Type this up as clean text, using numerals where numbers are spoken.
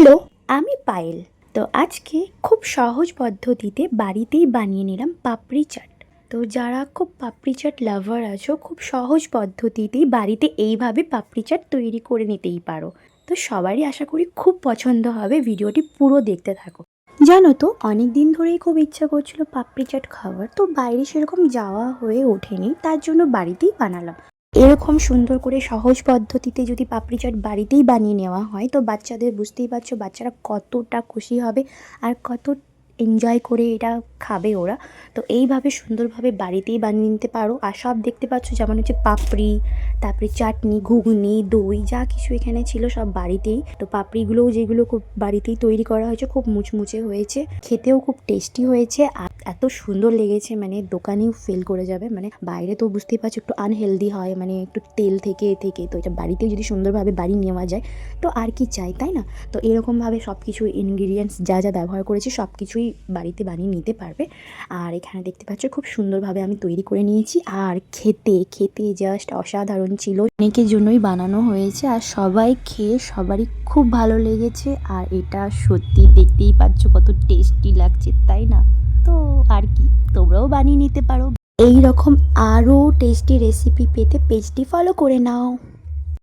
Hello, আমি পায়েল। তো আজকে খুব সহজ পদ্ধতিতে বাড়িতেই বানিয়ে নিলাম পাপড়ি চাট। তো যারা খুব পাপড়ি চাট লাভার আছো, খুব সহজ পদ্ধতিতেই বাড়িতে এইভাবে পাপড়ি চাট তৈরি করে নিতেই পারো। তো সবারই আশা করি খুব পছন্দ হবে, ভিডিওটি পুরো দেখতে থাকো। জানো তো, অনেক দিন ধরেই খুব ইচ্ছা করছিল পাপড়ি চাট খাওয়ার, তো বাইরে সেরকম যাওয়া হয়ে ওঠেনি, তার জন্য বাড়িতেই বানালাম। এরকম সুন্দর করে সহজ পদ্ধতিতে যদি পাপড়ি চাট বাড়িতেই বানিয়ে নেওয়া হয়, তো বাচ্চাদের, বুঝতেই পারছো বাচ্চারা কতটা খুশি হবে আর কত এনজয় করে এটা খাবে ওরা। তো এইভাবে সুন্দরভাবে বাড়িতেই বানিয়ে নিতে পারো। আর সব দেখতে পাচ্ছ, যেমন হচ্ছে পাপড়ি, তারপরে চাটনি, ঘুগনি, দই, যা কিছু এখানে ছিল সব বাড়িতেই। তো পাপড়িগুলোও যেগুলো খুব বাড়িতেই তৈরি করা হয়েছে, খুব মুচমুচে হয়েছে, খেতেও খুব টেস্টি হয়েছে আর এত সুন্দর লেগেছে, মানে দোকানেও ফেল করে যাবে। মানে বাইরে তো বুঝতেই পারছো একটু আনহেলদি হয়, মানে একটু তেল থেকে থেকে, তো এটা বাড়িতেও যদি সুন্দরভাবে বাড়ি নেওয়া যায় তো আর কি চাই, তাই না? তো এরকমভাবে সব কিছু ইনগ্রিডিয়েন্টস যা যা ব্যবহার করেছি সব কিছুই বাড়িতে বানিয়ে নিতে পারবে। আর এখানে দেখতে পাচ্ছ খুব সুন্দরভাবে আমি তৈরি করে নিয়েছি, আর খেতে খেতে জাস্ট অসাধারণ ছিল। অনেকের জন্যই বানানো হয়েছে আর সবাই খেয়ে সবারই খুব ভালো লেগেছে। আর এটা সত্যি দেখতেই পাচ্ছ কত টেস্টি লাগছে, তাই না? তো আর কি, তোমরাও বানিয়ে নিতে পারো। এই রকম আরও টেস্টি রেসিপি পেতে পেজটি ফলো করে নাও।